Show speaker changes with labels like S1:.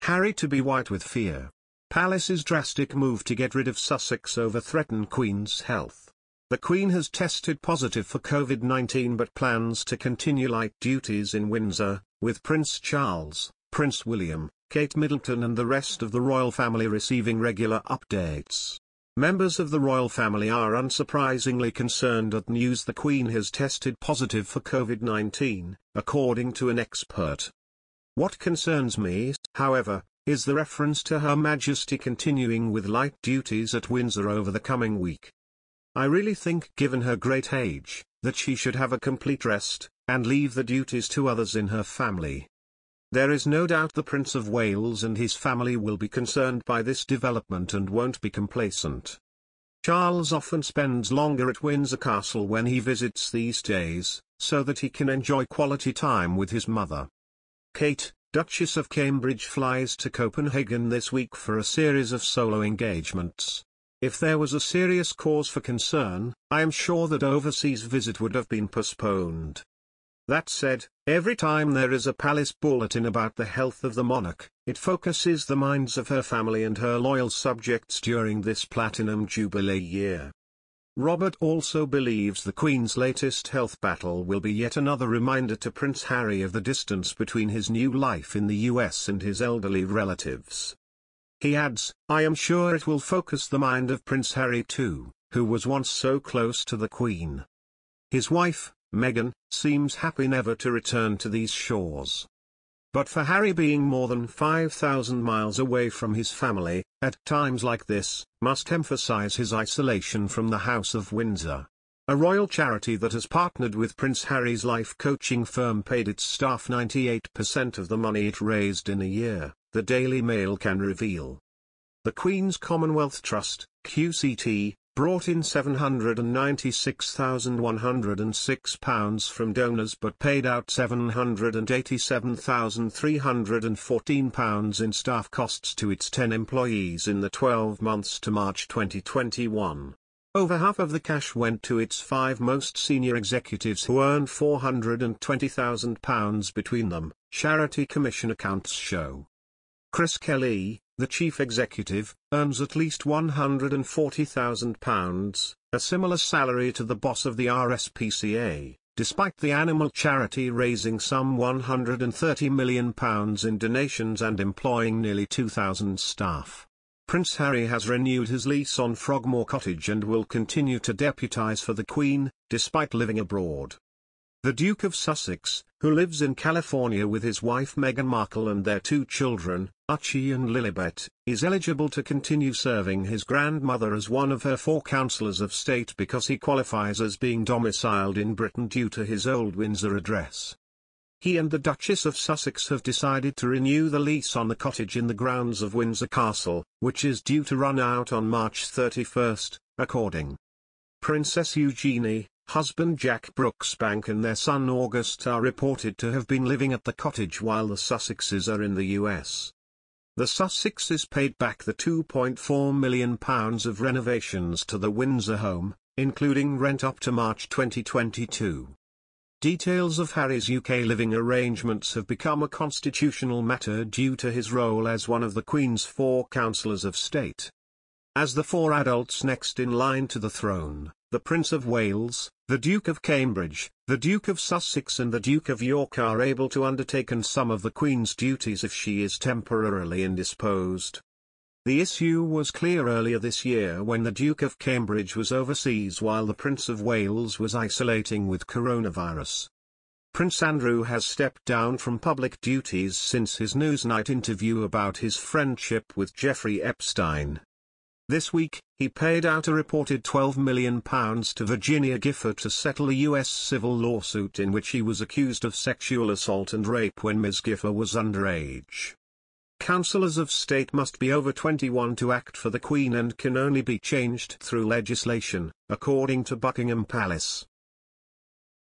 S1: Harry to be white with fear. Palace's drastic move to get rid of Sussex over threaten Queen's health. The Queen has tested positive for COVID-19 but plans to continue light duties in Windsor, with Prince Charles, Prince William, Kate Middleton and the rest of the royal family receiving regular updates. Members of the royal family are unsurprisingly concerned at news the Queen has tested positive for COVID-19, according to an expert. What concerns me, however, is the reference to Her Majesty continuing with light duties at Windsor over the coming week. I really think, given her great age, that she should have a complete rest, and leave the duties to others in her family. There is no doubt the Prince of Wales and his family will be concerned by this development and won't be complacent. Charles often spends longer at Windsor Castle when he visits these days, so that he can enjoy quality time with his mother. Kate, Duchess of Cambridge flies to Copenhagen this week for a series of solo engagements. If there was a serious cause for concern, I am sure that overseas visit would have been postponed. That said, every time there is a palace bulletin about the health of the monarch, it focuses the minds of her family and her loyal subjects during this Platinum Jubilee year. Robert also believes the Queen's latest health battle will be yet another reminder to Prince Harry of the distance between his new life in the US and his elderly relatives. He adds, "I am sure it will focus the mind of Prince Harry too, who was once so close to the Queen." His wife, Meghan, seems happy never to return to these shores. But for Harry, being more than 5,000 miles away from his family, at times like this, must emphasize his isolation from the House of Windsor. A royal charity that has partnered with Prince Harry's life coaching firm paid its staff 98% of the money it raised in a year, the Daily Mail can reveal. The Queen's Commonwealth Trust, QCT, brought in £796,106 from donors but paid out £787,314 in staff costs to its 10 employees in the 12 months to March 2021. Over half of the cash went to its 5 most senior executives who earned £420,000 between them, Charity Commission accounts show. Chris Kelly, the chief executive, earns at least £140,000, a similar salary to the boss of the RSPCA, despite the animal charity raising some £130 million in donations and employing nearly 2,000 staff. Prince Harry has renewed his lease on Frogmore Cottage and will continue to deputise for the Queen, despite living abroad. The Duke of Sussex, who lives in California with his wife Meghan Markle and their 2 children, Archie and Lilibet, is eligible to continue serving his grandmother as one of her 4 councillors of state because he qualifies as being domiciled in Britain due to his old Windsor address. He and the Duchess of Sussex have decided to renew the lease on the cottage in the grounds of Windsor Castle, which is due to run out on March 31, according. Princess Eugenie, husband Jack Brooksbank and their son August are reported to have been living at the cottage while the Sussexes are in the US. The Sussexes paid back the £2.4 million of renovations to the Windsor home, including rent up to March 2022. Details of Harry's UK living arrangements have become a constitutional matter due to his role as one of the Queen's 4 councillors of state. As the 4 adults next in line to the throne, the Prince of Wales, the Duke of Cambridge, the Duke of Sussex and the Duke of York are able to undertake some of the Queen's duties if she is temporarily indisposed. The issue was clear earlier this year when the Duke of Cambridge was overseas while the Prince of Wales was isolating with coronavirus. Prince Andrew has stepped down from public duties since his Newsnight interview about his friendship with Jeffrey Epstein. This week, he paid out a reported £12 million to Virginia Gifford to settle a U.S. civil lawsuit in which he was accused of sexual assault and rape when Ms. Gifford was underage. Councillors of state must be over 21 to act for the Queen and can only be changed through legislation, according to Buckingham Palace.